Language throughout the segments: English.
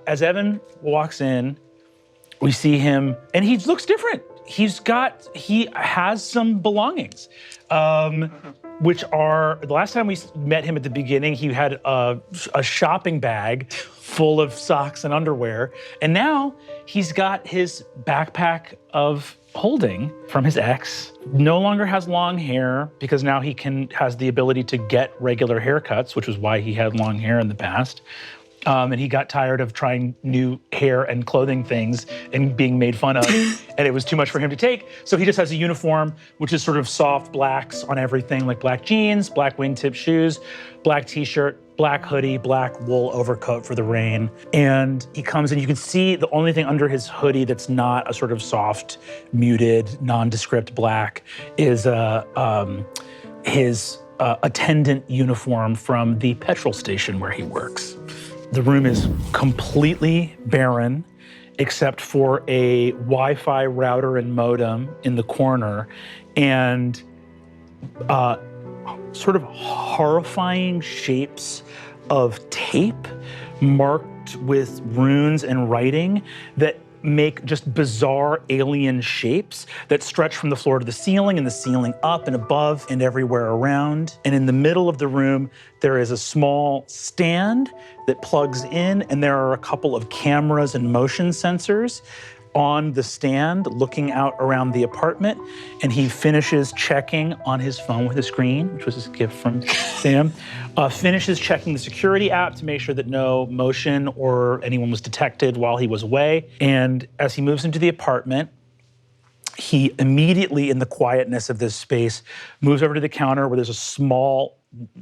As Evan walks in, we see him, and he looks different. He has some belongings, which are, the last time we met him at the beginning, he had a shopping bag full of socks and underwear. And now he's got his backpack of holding from his ex. No longer has long hair because now he has the ability to get regular haircuts, which was why he had long hair in the past. And he got tired of trying new hair and clothing things and being made fun of, and it was too much for him to take. So he just has a uniform, which is sort of soft blacks on everything, like black jeans, black wingtip shoes, black t-shirt, black hoodie, black wool overcoat for the rain. And he comes in, you can see the only thing under his hoodie that's not a sort of soft, muted, nondescript black is his attendant uniform from the petrol station where he works. The room is completely barren, except for a Wi-Fi router and modem in the corner, and sort of horrifying shapes of tape marked with runes and writing that make just bizarre alien shapes that stretch from the floor to the ceiling and the ceiling up and above and everywhere around. And in the middle of the room, there is a small stand that plugs in, and there are a couple of cameras and motion sensors on the stand looking out around the apartment. And he finishes checking on his phone with a screen, which was his gift from Sam, finishes checking the security app to make sure that no motion or anyone was detected while he was away. And as he moves into the apartment, he immediately, in the quietness of this space, moves over to the counter where there's a small,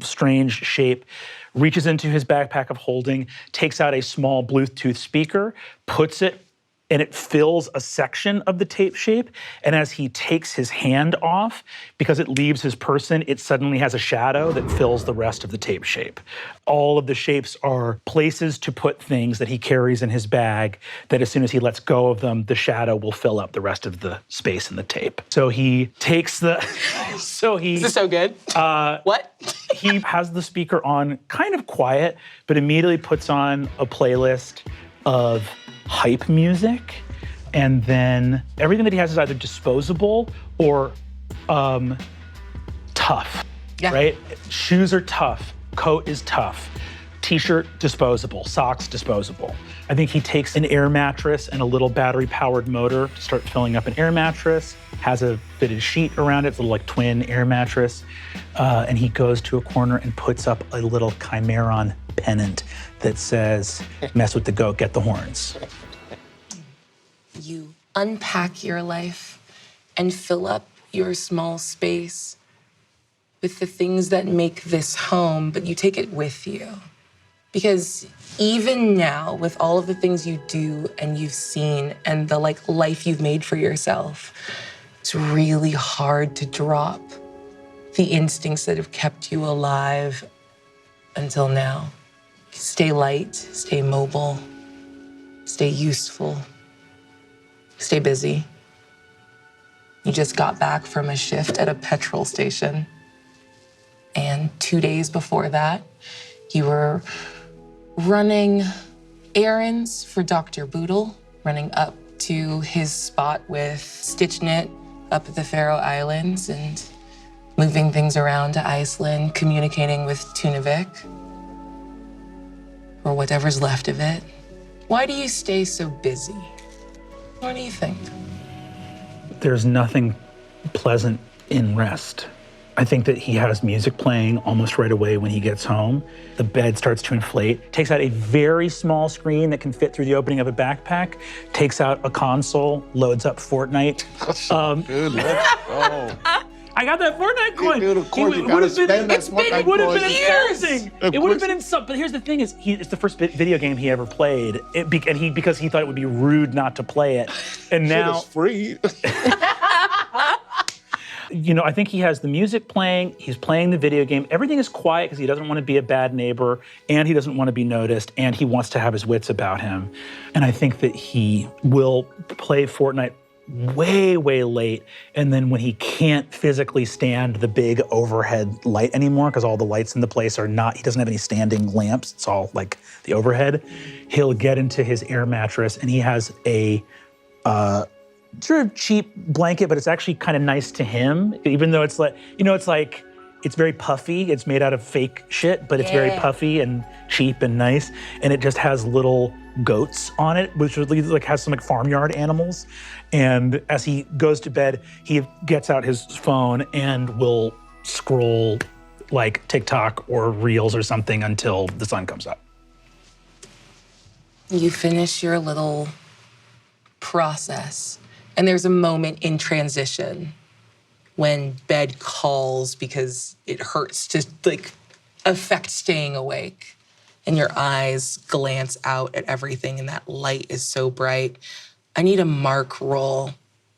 strange shape, reaches into his backpack of holding, takes out a small Bluetooth speaker, puts it, and it fills a section of the tape shape. And as he takes his hand off, because it leaves his person, it suddenly has a shadow that fills the rest of the tape shape. All of the shapes are places to put things that he carries in his bag that as soon as he lets go of them, the shadow will fill up the rest of the space in the tape. So he takes the, Is this so good? What? He has the speaker on kind of quiet, but immediately puts on a playlist of hype music, and then everything that he has is either disposable or tough, right? Shoes are tough, coat is tough, t-shirt disposable, socks disposable. I think he takes an air mattress and a little battery-powered motor to start filling up an air mattress, has a fitted sheet around it, it's a little like twin air mattress, and he goes to a corner and puts up a little Chimeron pennant that says, mess with the goat, get the horns. You unpack your life and fill up your small space with the things that make this home, but you take it with you. Because even now, with all of the things you do and you've seen and the life you've made for yourself, it's really hard to drop the instincts that have kept you alive until now. Stay light, stay mobile, stay useful, stay busy. You just got back from a shift at a petrol station. And 2 days before that, you were running errands for Dr. Boodle, running up to his spot with Stitch Knit up at the Faroe Islands and moving things around to Iceland, communicating with Tunavik, or whatever's left of it. Why do you stay so busy? What do you think? There's nothing pleasant in rest. I think that he has music playing almost right away when he gets home. The bed starts to inflate, takes out a very small screen that can fit through the opening of a backpack, takes out a console, loads up Fortnite. Good, let's go. I got that Fortnite coin. Dude, of course, you gotta spend that Fortnite It would have been years. embarrassing. It would have been insult. But here's the thing: it's the first video game he ever played, because he thought it would be rude not to play it, and now it's free. You know, I think he has the music playing, he's playing the video game. Everything is quiet because he doesn't want to be a bad neighbor, and he doesn't want to be noticed, and he wants to have his wits about him. And I think that he will play Fortnite way, way late. And then when he can't physically stand the big overhead light anymore, because all the lights in the place are not, he doesn't have any standing lamps, it's all like the overhead, he'll get into his air mattress and he has a sort of cheap blanket, but it's actually kind of nice to him, even though it's like, it's very puffy. It's made out of fake shit, but it's very puffy and cheap and nice. And it just has little goats on it, which like has some like farmyard animals. And as he goes to bed, he gets out his phone and will scroll like TikTok or Reels or something until the sun comes up. You finish your little process, and there's a moment in transition when bed calls because it hurts to like affect staying awake, and your eyes glance out at everything and that light is so bright. I need a mark roll.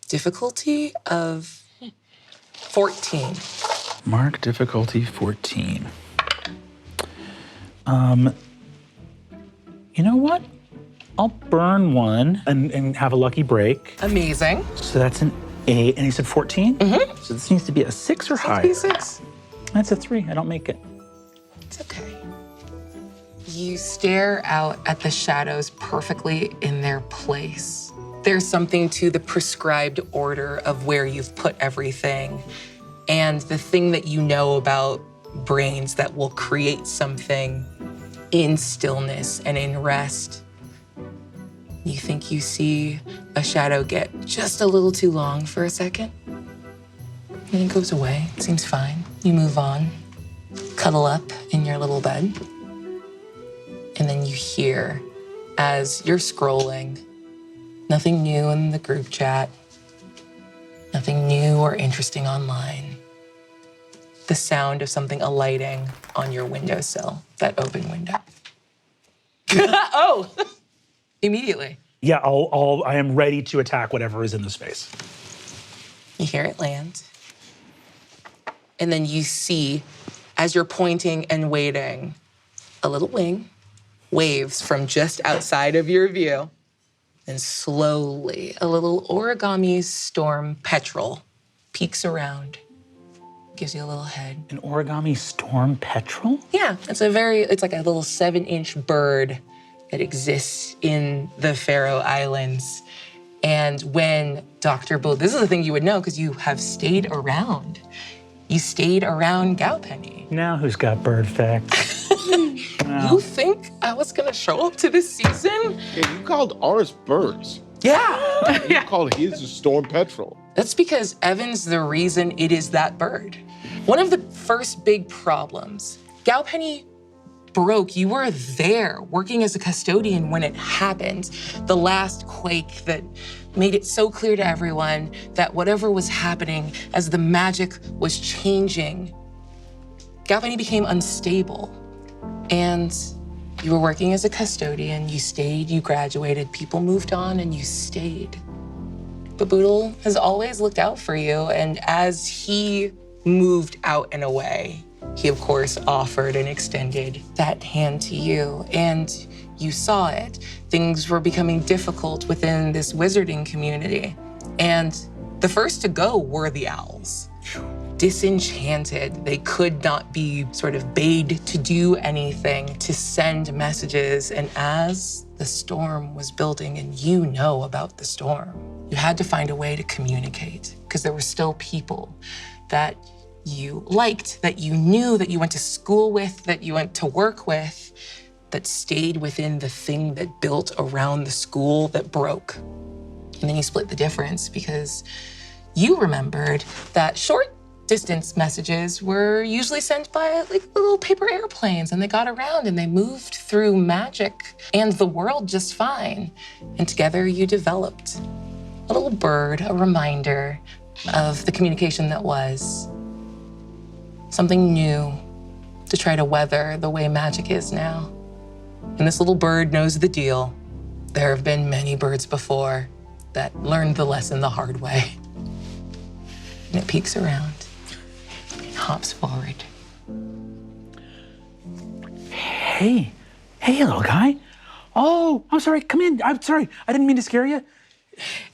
Difficulty of 14. Mark difficulty 14. You know what? I'll burn one and have a lucky break. Amazing. So that's an 8, and he said 14? Mm-hmm. So this needs to be a 6 or higher. 6. That's a 3, I don't make it. It's okay. You stare out at the shadows perfectly in their place. There's something to the prescribed order of where you've put everything, and the thing that you know about brains that will create something in stillness and in rest. You think you see a shadow get just a little too long for a second. Then it goes away, it seems fine. You move on, cuddle up in your little bed. And then you hear, as you're scrolling, nothing new in the group chat, nothing new or interesting online. The sound of something alighting on your windowsill, that open window. Oh! Immediately. Yeah, I am ready to attack whatever is in the space. You hear it land. And then you see, as you're pointing and waiting, a little wing waves from just outside of your view. And slowly, a little origami storm petrel peeks around, gives you a little head. An origami storm petrel? Yeah, it's like a little 7-inch bird that exists in the Faroe Islands. And when Dr. Bull, this is the thing you would know because you have stayed around. You stayed around Gowpenny. Now who's got bird facts? You think I was gonna show up to this season? Yeah, you called ours birds. Yeah. You called his a storm petrel. That's because Evan's the reason it is that bird. One of the first big problems, Gowpenny broke. You were there working as a custodian when it happened. The last quake that made it so clear to everyone that whatever was happening as the magic was changing, Gowpenny became unstable. And you were working as a custodian, you stayed, you graduated, people moved on and you stayed. But Boodle has always looked out for you, and as he moved out and away, he, of course, offered and extended that hand to you, and you saw it. Things were becoming difficult within this wizarding community, and the first to go were the owls. Disenchanted, they could not be sort of bade to do anything, to send messages, and as the storm was building, and you know about the storm, you had to find a way to communicate, because there were still people that you liked, that you knew, that you went to school with, that you went to work with, that stayed within the thing that built around the school that broke. And then you split the difference because you remembered that short distance messages were usually sent by like little paper airplanes, and they got around and they moved through magic and the world just fine. And together you developed a little bird, a reminder of the communication that was. Something new to try to weather the way magic is now. And this little bird knows the deal. There have been many birds before that learned the lesson the hard way. And it peeks around, it hops forward. Hey, little guy. Oh, I'm sorry, come in. I'm sorry, I didn't mean to scare you.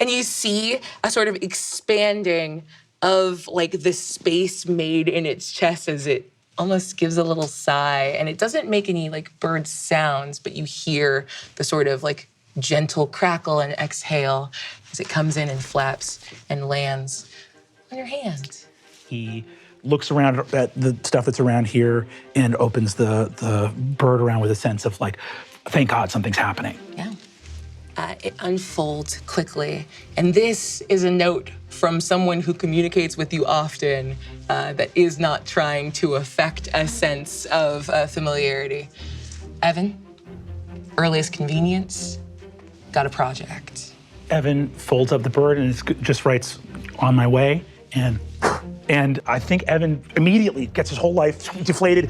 And you see a sort of expanding of like the space made in its chest as it almost gives a little sigh. And it doesn't make any like bird sounds, but you hear the sort of like gentle crackle and exhale as it comes in and flaps and lands on your hand. He looks around at the stuff that's around here and opens the bird around with a sense of like, thank God something's happening. Yeah. It unfolds quickly. And this is a note from someone who communicates with you often that is not trying to affect a sense of familiarity. Evan, earliest convenience, got a project. Evan folds up the bird and just writes, on my way, and I think Evan immediately gets his whole life deflated,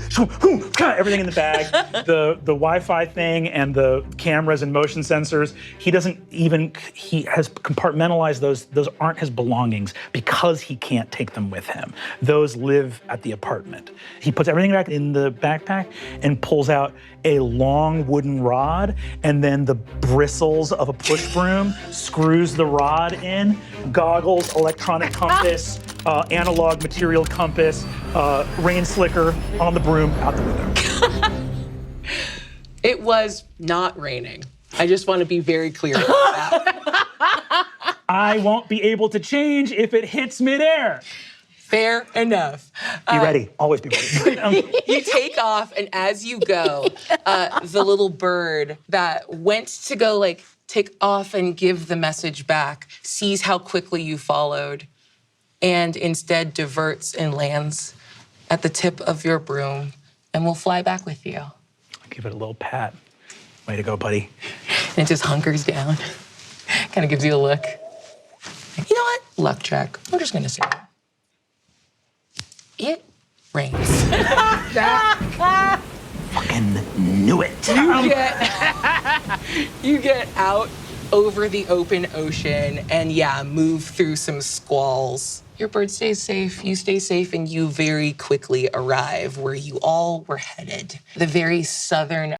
everything in the bag, the Wi-Fi thing and the cameras and motion sensors. He has compartmentalized those. Those aren't his belongings because he can't take them with him. Those live at the apartment. He puts everything back in the backpack and pulls out a long wooden rod and then the bristles of a push broom, screws the rod in, goggles, electronic compass, analog material compass, rain slicker on the broom, out the window. It was not raining. I just want to be very clear about that. I won't be able to change if it hits midair. Fair enough. Be ready, always be ready. You take off, and as you go, the little bird that went to go like take off and give the message back sees how quickly you followed and instead diverts and lands at the tip of your broom and will fly back with you. I'll give it a little pat. Way to go, buddy. And it just hunkers down, kind of gives you a look. You know what? Luck check. I'm just gonna say it. It rains. Fucking knew it. You get out over the open ocean and yeah, move through some squalls. Your bird stays safe, you stay safe, and you very quickly arrive where you all were headed. The very southern